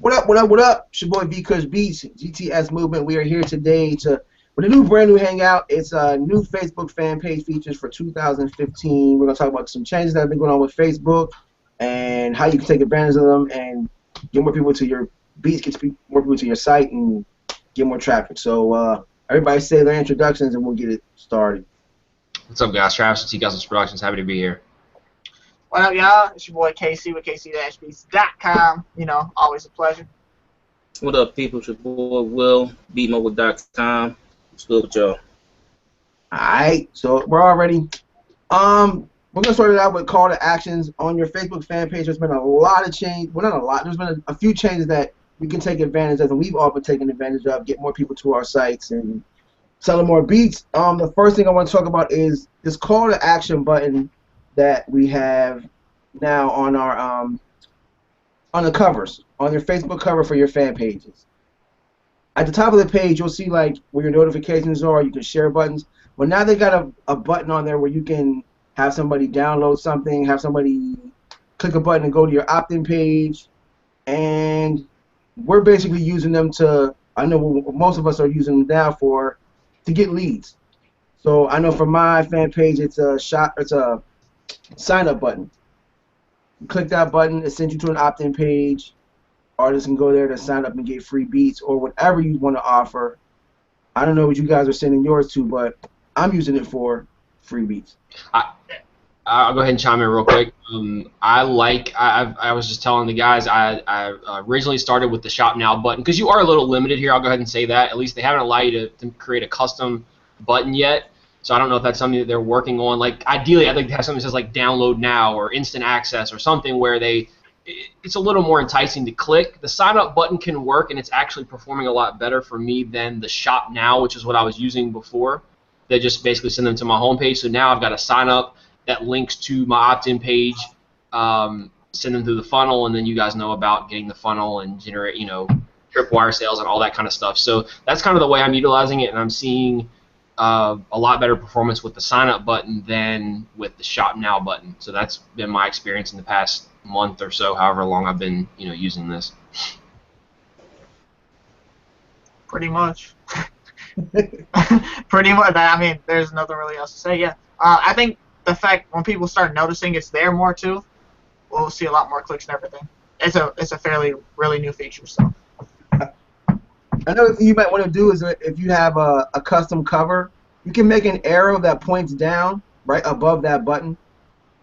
What up, what up, what up? It's your boy V Kush Beats, GTS Movement. We are here today with a brand new hangout. It's new Facebook fan page features for 2015. We're going to talk about some changes that have been going on with Facebook and how you can take advantage of them and get more people to your beats, get more people to your site, and get more traffic. So everybody say their introductions and we'll get it started. What's up, guys? Travis with T-Customs Productions. Happy to be here. What up, y'all? It's your boy KC with KC-Beats.com. You know, always a pleasure. What up, people? It's your boy Will, beatmobile.com. What's good with y'all? Alright, so we're all ready. We're gonna start it out with call to actions on your Facebook fan page. There's been a lot of change. Well, not a lot. There's been a few changes that you can take advantage of, and we've all been taking advantage of. Get more people to our sites and selling more beats. The first thing I want to talk about is this call to action button that we have now on our on the covers, on your Facebook cover for your fan pages. At the top of the page, you'll see like where your notifications are. You can share buttons. But now they got a button on there where you can have somebody download something, have somebody click a button and go to your opt-in page, and we're basically using them to. I know most of us are using them now to get leads. So I know for my fan page, it's a sign up button. You click that button, it sends you to an opt-in page. Artists can go there to sign up and get free beats or whatever you want to offer. I don't know what you guys are sending yours to, but I'm using it for free beats. I'll go ahead and chime in real quick. I was just telling the guys I originally started with the Shop Now button because you are a little limited here. I'll go ahead and say that. At least they haven't allowed you to create a custom button yet. So I don't know if that's something that they're working on. Like ideally, I'd like to have something that says like download now or instant access or something where it's a little more enticing to click. The sign up button can work, and it's actually performing a lot better for me than the Shop Now, which is what I was using before. They just basically send them to my homepage. So now I've got a sign up that links to my opt-in page, send them through the funnel, and then you guys know about getting the funnel and generate, tripwire sales and all that kind of stuff. So that's kind of the way I'm utilizing it, and I'm seeing a lot better performance with the sign up button than with the Shop Now button. So that's been my experience in the past month or so, however long I've been using this. Pretty much. Pretty much. I mean, there's nothing really else to say. Yeah. I think the fact when people start noticing it's there more too, we'll see a lot more clicks and everything. It's a fairly really new feature. So. Another thing you might want to do is if you have a custom cover, you can make an arrow that points down right above that button.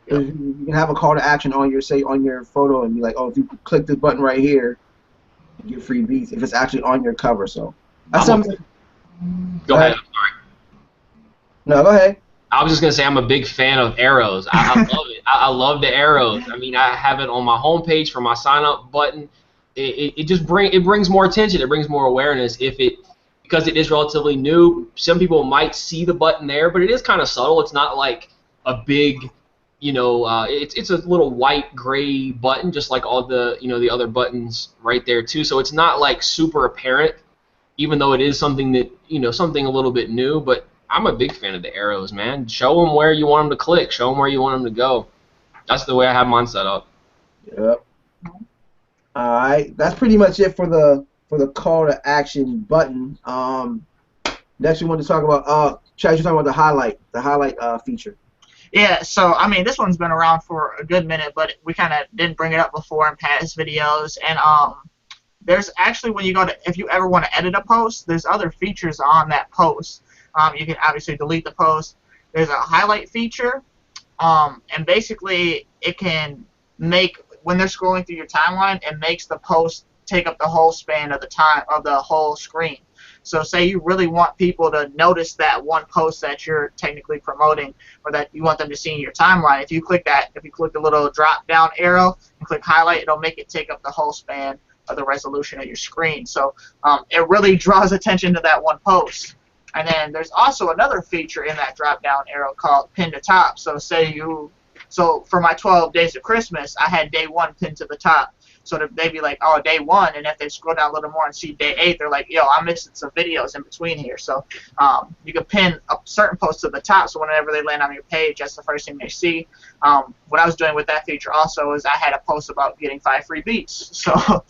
Yep. You can have a call to action on your photo and be like, oh, if you click this button right here, you get free beats if it's actually on your cover. So that's something. Go ahead. I'm sorry. No, go ahead. I was just gonna say I'm a big fan of arrows. I love it. I love the arrows. I mean, I have it on my homepage for my sign up button. It just brings more attention. It brings more awareness. Because it is relatively new, some people might see the button there, but it is kind of subtle. It's not like a big, it's a little white gray button, just like all the the other buttons right there too. So it's not like super apparent, even though it is something that something a little bit new. But I'm a big fan of the arrows, man. Show them where you want them to click. Show them where you want them to go. That's the way I have mine set up. Yep. All right, that's pretty much it for the call to action button. Next, we want to talk about Chad. You're talking about the highlight feature. Yeah, so I mean, this one's been around for a good minute, but we kind of didn't bring it up before in past videos. And there's actually if you ever want to edit a post, there's other features on that post. You can obviously delete the post. There's a highlight feature, and basically it can make, when they're scrolling through your timeline, it makes the post take up the whole span of the whole screen. So say you really want people to notice that one post that you're technically promoting, or that you want them to see in your timeline. If you click the little drop down arrow and click highlight, it'll make it take up the whole span of the resolution of your screen. So it really draws attention to that one post. And then there's also another feature in that drop down arrow called pin to top. So for my 12 days of Christmas, I had day 1 pinned to the top. So they'd be like, oh, day 1, and if they scroll down a little more and see day 8, they're like, yo, I'm missing some videos in between here. So you can pin a certain post to the top, so whenever they land on your page, that's the first thing they see. What I was doing with that feature also is I had a post about getting 5 free beats. So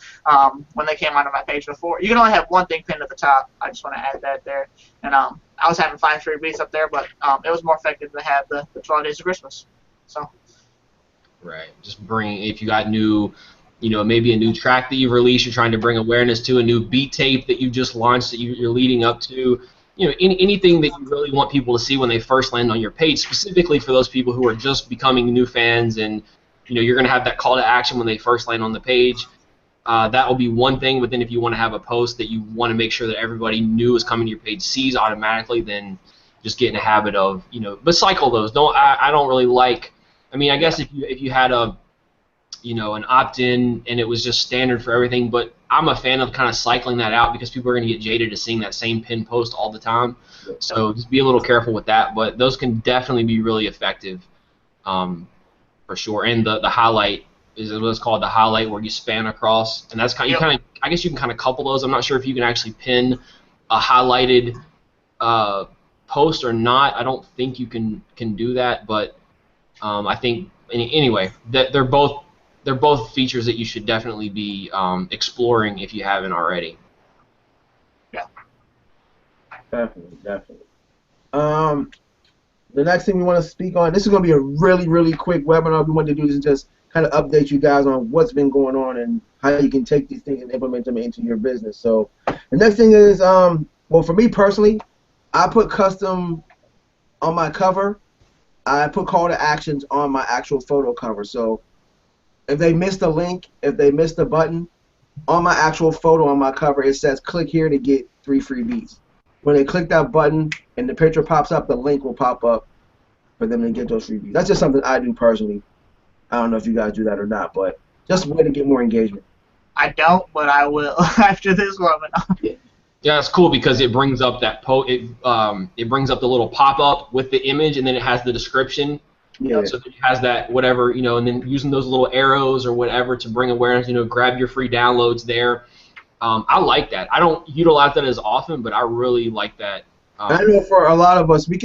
when they came onto my page before, you can only have one thing pinned at the top. I just want to add that there. And I was having 5 free beats up there, but it was more effective to have the 12 days of Christmas. So. Right. Just bring, if you got new, maybe a new track that you've released, you're trying to bring awareness to, a new beat tape that you just launched that you're leading up to, anything that you really want people to see when they first land on your page, specifically for those people who are just becoming new fans, and you're going to have that call to action when they first land on the page. That will be one thing, but then if you want to have a post that you want to make sure that everybody new is coming to your page sees automatically, then just get in a habit of, but cycle those. I don't really like, I guess if you had an opt-in and it was just standard for everything, but I'm a fan of kind of cycling that out because people are going to get jaded to seeing that same pin post all the time. So just be a little careful with that, but those can definitely be really effective, for sure. And the highlight is what's called the highlight, where you span across, and that's kind of, I guess you can kind of couple those. I'm not sure if you can actually pin a highlighted post or not. I don't think you can do that, but I think anyway that they're both features that you should definitely be exploring if you haven't already. Yeah. Definitely. The next thing we want to speak on, this is going to be a really, really quick webinar. We want to do is just kind of update you guys on what's been going on and how you can take these things and implement them into your business. So the next thing is, well, for me personally, I put custom on my cover. I put call to actions on my actual photo cover. So if they missed a link, if they missed a button, on my actual photo on my cover, it says click here to get 3 free beats. When they click that button and the picture pops up, the link will pop up for them to get those free beats. That's just something I do personally. I don't know if you guys do that or not, but just a way to get more engagement. I don't, but I will after this webinar. Yeah, it's cool because it brings up that it brings up the little pop-up with the image, and then it has the description. Yeah. So it has that whatever, and then using those little arrows or whatever to bring awareness, grab your free downloads there. I like that. I don't utilize that as often, but I really like that. I know for a lot of us, we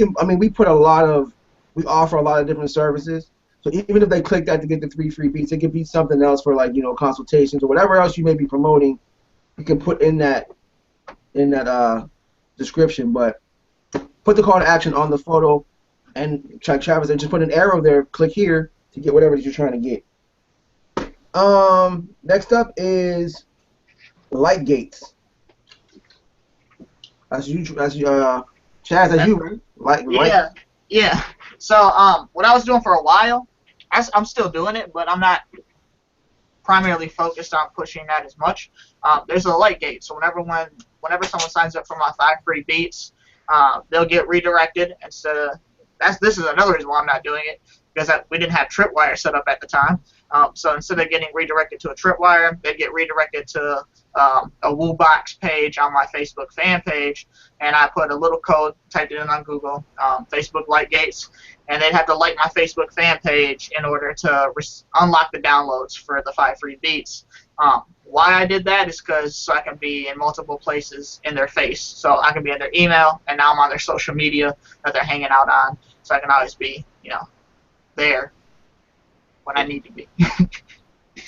offer a lot of different services. So even if they click that to get the 3 free beats, it could be something else for consultations or whatever else you may be promoting. You can put in that description, but put the call to action on the photo, and Travis, just put an arrow there. Click here to get whatever it is you're trying to get. Next up is light gates. Chaz, that's you, right? Yeah. So what I was doing for a while, I'm still doing it, but I'm not primarily focused on pushing that as much. There's a light gate, so whenever someone signs up for my 5 free beats, they'll get redirected instead of. This is another reason why I'm not doing it, because we didn't have Tripwire set up at the time. So instead of getting redirected to a Tripwire, they'd get redirected to a Woobox page on my Facebook fan page, and I put a little code, typed it in on Google, Facebook light gates, and they'd have to like my Facebook fan page in order to unlock the downloads for the 5 free beats. Why I did that is so I can be in multiple places in their face. So I can be in their email, and now I'm on their social media that they're hanging out on, so I can always be, there when I need to be.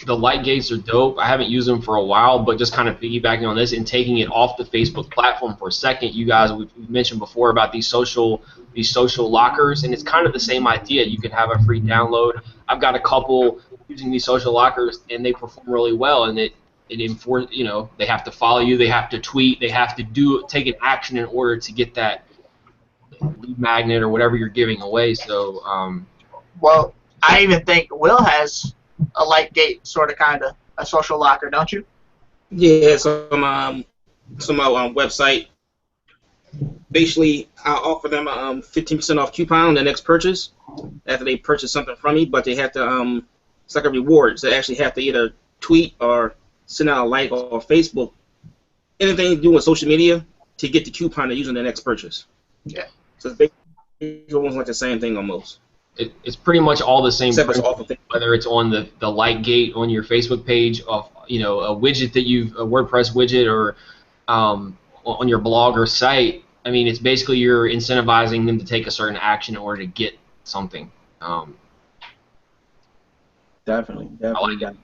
The light gates are dope. I haven't used them for a while, but just kind of piggybacking on this and taking it off the Facebook platform for a second, you guys, we've mentioned before about these social lockers, and it's kind of the same idea. You can have a free download. I've got a couple using these social lockers, and they perform really well, and it they have to follow you, they have to tweet, they have to take an action in order to get that lead magnet or whatever you're giving away. So well, I even think Will has a light gate, sort of, kind of a social locker, don't you? Yeah, so my website, basically I offer them a 15% off coupon on the next purchase after they purchase something from me, but they have to it's like a reward, so they actually have to either tweet or send out a like or Facebook, anything to do with social media, to get the coupon they're using the next purchase. Yeah. So it's basically almost like the same thing almost. It's pretty much all the same Except it's principle, off of whether it's on the like gate on your Facebook page, of a widget that a WordPress widget, or on your blog or site. I mean, it's basically you're incentivizing them to take a certain action in order to get something. Definitely. I like it.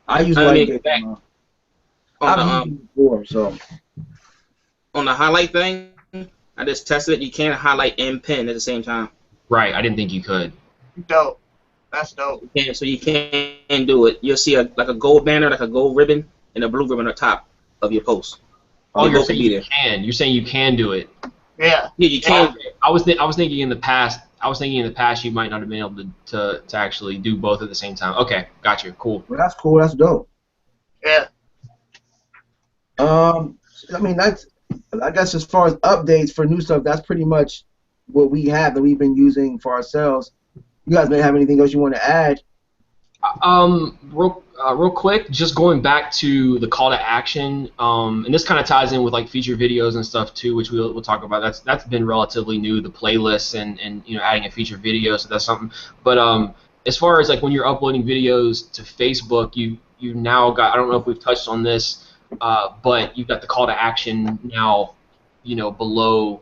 I use I mean, Lightgate. On the, I've used it before, so. on the highlight thing, I just tested it. You can't highlight and pin at the same time. Right, I didn't think you could. Dope. That's dope. Yeah, so you can't do it. You'll see a gold banner, like a gold ribbon, and a blue ribbon on top of your post. Oh, They you're both saying will be you there. can. You're saying you can do it. Yeah. Yeah, you can. I was thinking in the past. You might not have been able to actually do both at the same time. Okay, got you. Cool. Well, that's cool. That's dope. Yeah. I mean, I guess as far as updates for new stuff, that's pretty much what we have that we've been using for ourselves. You guys may have anything else you want to add? Real quick, just going back to the call to action, and this kind of ties in with like feature videos and stuff too, which we'll talk about. That's been relatively new, the playlists and adding a feature video, so that's something. But as far as like when you're uploading videos to Facebook, you now got, I don't know if we've touched on this, but you've got the call to action now, below.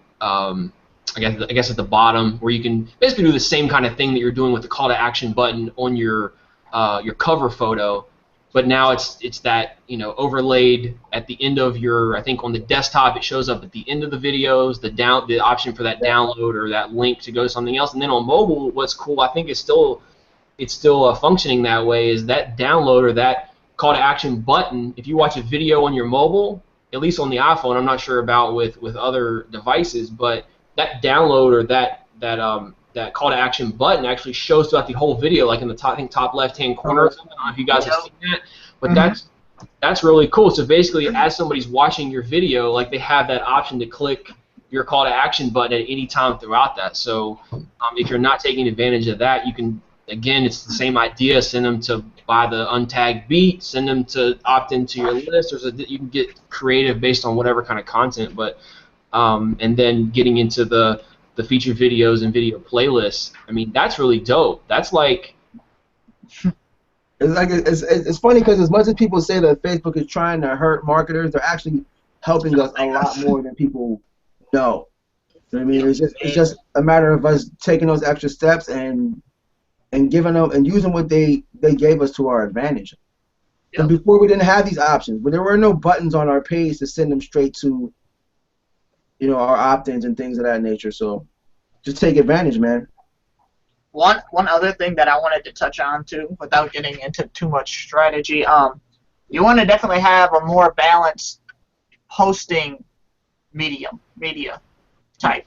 I guess at the bottom, where you can basically do the same kind of thing that you're doing with the call to action button on your cover photo, but now it's that overlaid at the end of your. I think on the desktop it shows up at the end of the videos, the option for that download or that link to go to something else, and then on mobile, what's cool, I think it's still functioning that way, is that download or that call to action button. If you watch a video on your mobile, at least on the iPhone, I'm not sure about with other devices, but that download or that call to action button actually shows throughout the whole video, like in the top left hand corner or something. I don't know if you guys have seen that, but that's really cool. So basically, as somebody's watching your video, like they have that option to click your call to action button at any time throughout that. So if you're not taking advantage of that, you can, again, it's the same idea. Send them to buy the untagged beat, send them to opt into your list, or so that you can get creative based on whatever kind of content. But and then getting into the feature videos and video playlists. I mean, that's really dope. That's like it's funny because as much as people say that Facebook is trying to hurt marketers, they're actually helping us a lot more than people know. You know what I mean? It's just a matter of us taking those extra steps and giving them and using what they gave us to our advantage. Yep. And before we didn't have these options, but there were no buttons on our page to send them straight to our opt-ins and things of that nature. So just take advantage, man. One other thing that I wanted to touch on too, without getting into too much strategy, you want to definitely have a more balanced posting media type.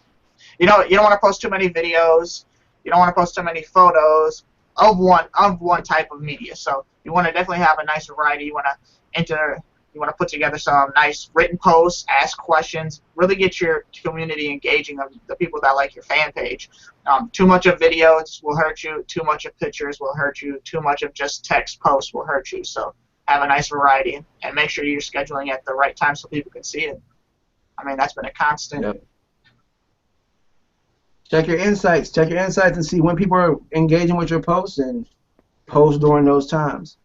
You don't want to post too many videos. You don't want to post too many photos of one type of media. So you want to definitely have a nice variety. You want to put together some nice written posts, ask questions, really get your community engaging, of the people that like your fan page. Too much of videos will hurt you. Too much of pictures will hurt you. Too much of just text posts will hurt you. So have a nice variety and make sure you're scheduling at the right time so people can see it. I mean, that's been a constant. Yep. Check your insights and see when people are engaging with your posts and post during those times.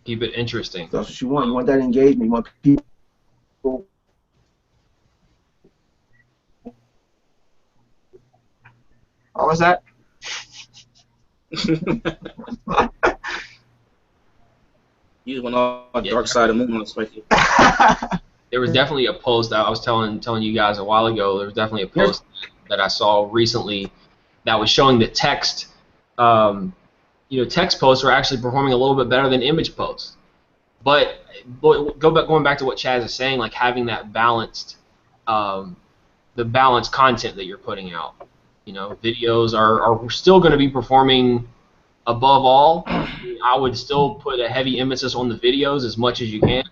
Keep it interesting. That's what you want. You want that engagement. You want people. What was that? You went on the dark side of the moon, right here. There was definitely a post that I was telling you guys a while ago. There was definitely a post that I saw recently that was showing the text. Text posts are actually performing a little bit better than image posts. But going back to what Chaz is saying, like having that balanced, the balanced content that you're putting out. Videos are still going to be performing above all. I would still put a heavy emphasis on the videos as much as you can,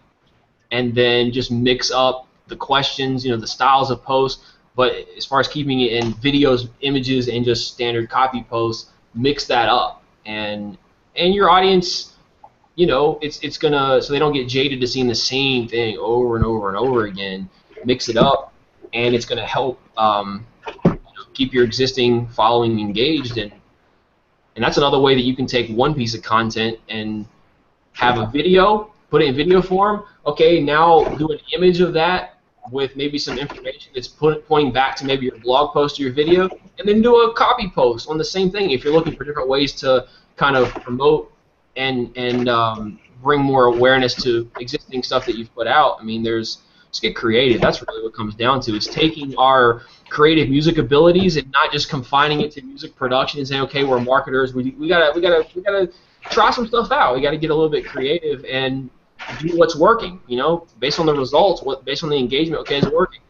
and then just mix up the questions, the styles of posts. But as far as keeping it in videos, images, and just standard copy posts, mix that up. And your audience, it's gonna, so they don't get jaded to seeing the same thing over and over and over again. Mix it up, and it's gonna help keep your existing following engaged, and that's another way that you can take one piece of content and have a video, put it in video form. Okay, now do an image of that with maybe some information that's pointing back to maybe your blog post or your video, and then do a copy post on the same thing if you're looking for different ways to kind of promote and bring more awareness to existing stuff that you've put out. I mean, just get creative. That's really what it comes down to. It's taking our creative music abilities and not just confining it to music production and saying, okay, we're marketers. We gotta try some stuff out. We gotta get a little bit creative and do what's working. You know, based on the results, based on the engagement. Okay, is it working,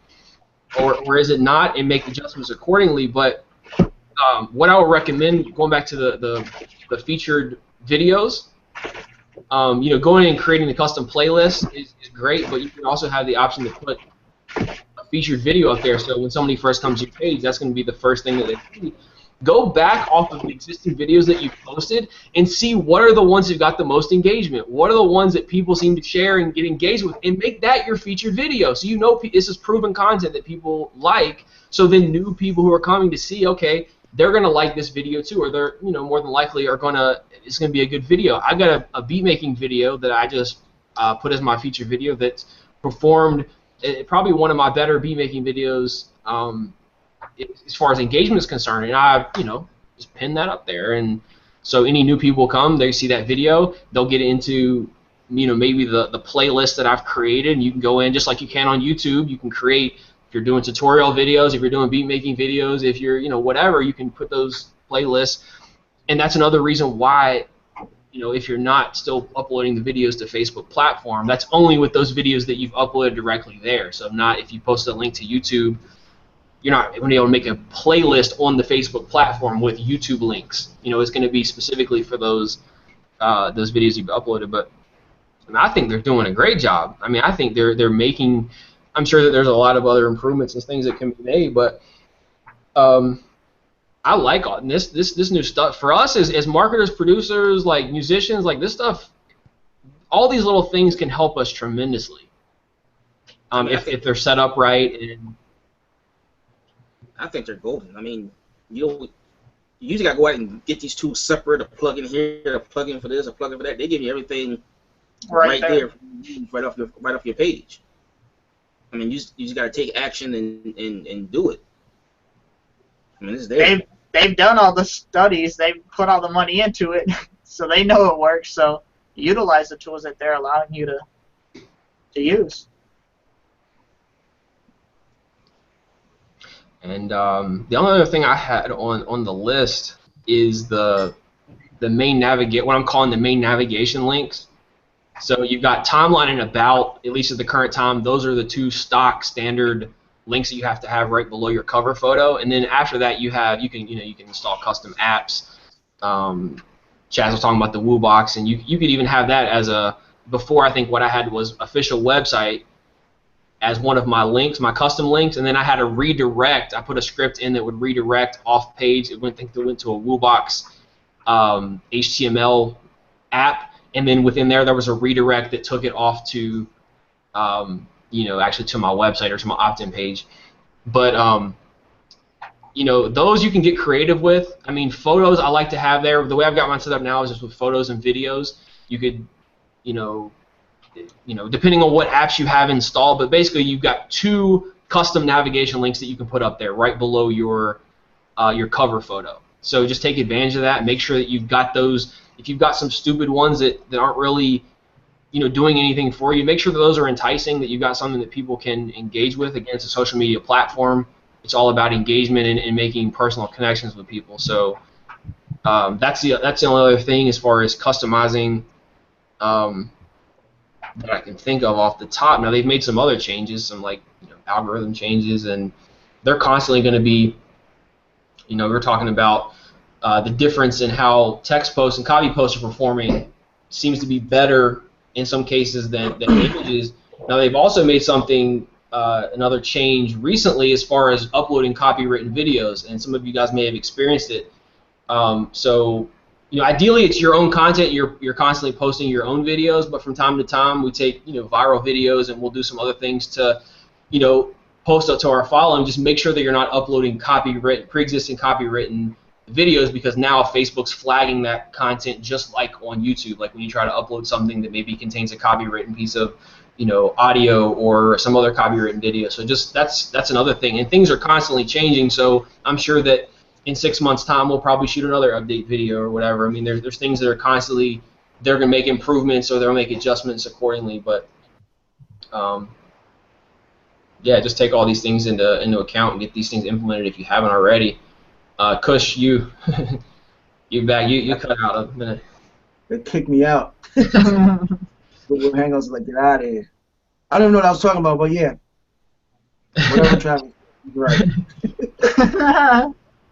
or is it not? And make adjustments accordingly. But what I would recommend, going back to the featured videos, you know, going in and creating the custom playlist is great, but you can also have the option to put a featured video up there, so when somebody first comes to your page, that's going to be the first thing that they see. Go back off of the existing videos that you've posted and see what are the ones that got the most engagement, what are the ones that people seem to share and get engaged with, and make that your featured video, so you know this is proven content that people like, so then new people who are coming to see, okay, they're going to like this video too, or they're, you know, more than likely it's going to be a good video. I've got a beat making video that I just put as my feature video that's performed probably one of my better beat making videos as far as engagement is concerned, and I, you know, just pin that up there, and so any new people come, they see that video, they'll get into, you know, maybe the playlist that I've created, and you can go in just like you can on YouTube. You can create, if you're doing tutorial videos, if you're doing beat making videos, if you're, you know, whatever, you can put those playlists. And that's another reason why, you know, if you're not still uploading the videos to Facebook platform, that's only with those videos that you've uploaded directly there. So not if you post a link to YouTube, you're not going to be able to make a playlist on the Facebook platform with YouTube links. You know, it's going to be specifically for those videos you've uploaded. But I mean, I think they're doing a great job. I mean, I think they're making. I'm sure that there's a lot of other improvements and things that can be made, but I like all this new stuff. For us as marketers, producers, like musicians, like this stuff, all these little things can help us tremendously if they're set up right. And I think they're golden. I mean, you usually got to go out and get these tools separate, a plug in here, a plug in for this, a plug in for that. They give you everything right there, right off your page. I mean, you just got to take action and do it. I mean, it's there. They've done all the studies. They've put all the money into it, so they know it works. So utilize the tools that they're allowing you to use. And the only other thing I had on the list is the main what I'm calling the main navigation links. So you've got timeline and about, at least at the current time, those are the two stock standard links that you have to have right below your cover photo. And then after that, you can install custom apps. Chaz was talking about the Woo Box, and you could even have that as before. I think what I had was official website as one of my links, my custom links, and then I had a redirect. I put a script in that would redirect off page. It went to a Woo Box HTML app. And then within there was a redirect that took it off to, actually to my website or to my opt-in page. But, those you can get creative with. I mean, photos I like to have there. The way I've got mine set up now is just with photos and videos. You could, depending on what apps you have installed, but basically you've got two custom navigation links that you can put up there right below your cover photo. So just take advantage of that. Make sure that you've got those. If you've got some stupid ones that aren't really, doing anything for you, make sure that those are enticing, that you've got something that people can engage with. Again, it's a social media platform. It's all about engagement and making personal connections with people. So that's the only other thing as far as customizing that I can think of off the top. Now, they've made some other changes, some algorithm changes, and they're constantly going to be, we're talking about the difference in how text posts and copy posts are performing seems to be better in some cases than images. Now, they've also made something, another change recently as far as uploading copywritten videos, and some of you guys may have experienced it. So, ideally it's your own content. You're constantly posting your own videos, but from time to time we take, viral videos and we'll do some other things to, post to our following, just make sure that you're not uploading pre-existing copywritten videos, because now Facebook's flagging that content just like on YouTube. Like when you try to upload something that maybe contains a copywritten piece of, audio or some other copywritten video. So just that's another thing. And things are constantly changing. So I'm sure that in 6 months' time we'll probably shoot another update video or whatever. I mean, there's things that are constantly, they're gonna make improvements or they'll make adjustments accordingly. But yeah, just take all these things into account and get these things implemented if you haven't already. Kush, you back. You cut out a minute. They kicked me out. Google Hangouts like, get out of here. I don't even know what I was talking about, but yeah. Whatever, Travis. Right.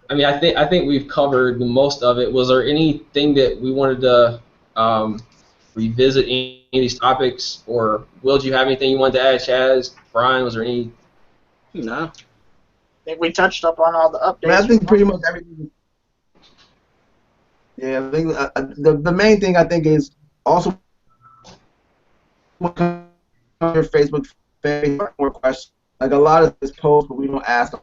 I mean, I think we've covered the most of it. Was there anything that we wanted to revisit, any of these topics, or Will, do you have anything you wanted to add? Chaz, Brian, was there any? No. I think we touched up on all the updates. I think pretty much everything. Yeah, I think the main thing I think is also your Facebook page, more questions. Like a lot of this post, but we don't ask them.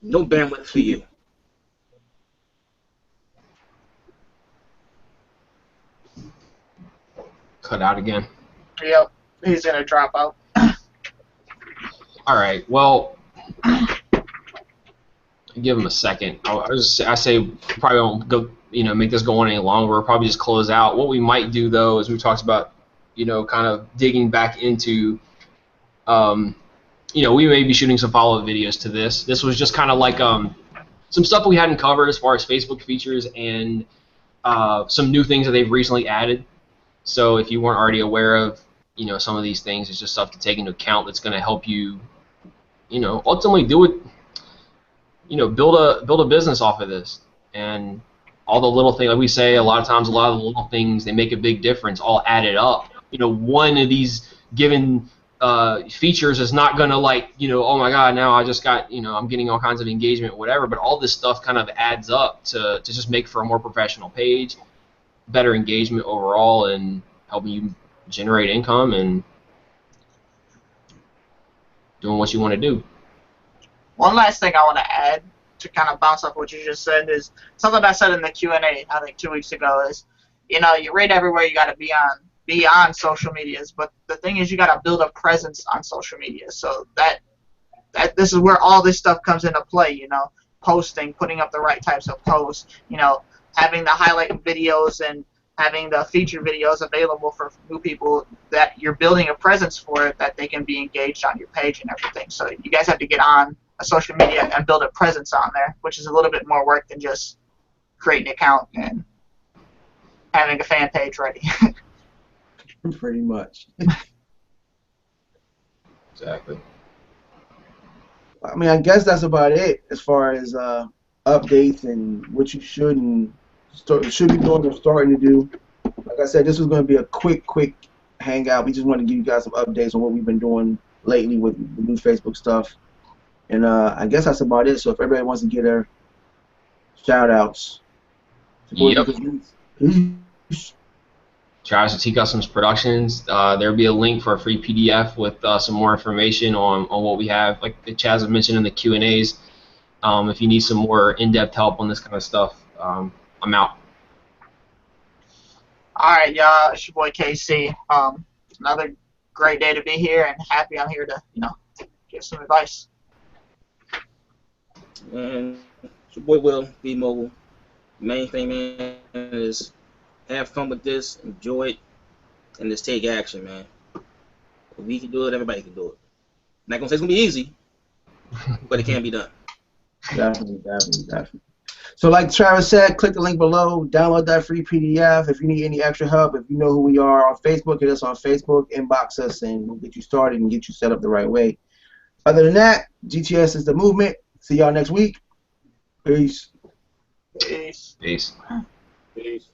No bandwidth for you. Cut out again. Yep, he's gonna drop out. All right. Well, give him a second. I say probably won't go. Make this go on any longer. We'll probably just close out. What we might do though is we talked about, kind of digging back into, we may be shooting some follow-up videos to this. This was just kind of like some stuff we hadn't covered as far as Facebook features and some new things that they've recently added. So if you weren't already aware of, some of these things, it's just stuff to take into account that's going to help you, ultimately do it, build a business off of this. And all the little things, like we say, a lot of times, a lot of the little things, they make a big difference, all added up. One of these given features is not going to oh my God, now I just got, I'm getting all kinds of engagement, whatever, but all this stuff kind of adds up to just make for a more professional page, better engagement overall, and helping you generate income and doing what you want to do. One last thing I want to add to kind of bounce off what you just said is something I said in the Q&A, I think 2 weeks ago, is, you read everywhere, you got to be on social medias, but the thing is you got to build a presence on social media. So that this is where all this stuff comes into play, posting, putting up the right types of posts, having the highlight videos and having the feature videos available for new people, that you're building a presence for it, that they can be engaged on your page and everything. So you guys have to get on a social media and build a presence on there, which is a little bit more work than just creating an account and having a fan page ready. Pretty much. Exactly. I mean, I guess that's about it as far as updates and what you should be doing or starting to do. Like I said, this was going to be a quick hangout. We just want to give you guys some updates on what we've been doing lately with the new Facebook stuff. And I guess that's about it. So if everybody wants to get their shout-outs. Yep. Travis with T Customs Productions. There'll be a link for a free PDF with some more information on what we have. Like Chaz has mentioned in the Q&As, if you need some more in-depth help on this kind of stuff, I'm out. All right, y'all. It's your boy KC. Another great day to be here, and happy I'm here to, give some advice. And it's your boy Will, be mobile. Main thing, man, is have fun with this, enjoy it, and just take action, man. If we can do it, everybody can do it. Not gonna say it's gonna be easy, but it can be done. Definitely. So like Travis said, click the link below, download that free PDF. If you need any extra help, if you know who we are on Facebook, hit us on Facebook, inbox us, and we'll get you started and get you set up the right way. Other than that, GTS is the movement. See y'all next week. Peace. Peace. Peace. Peace.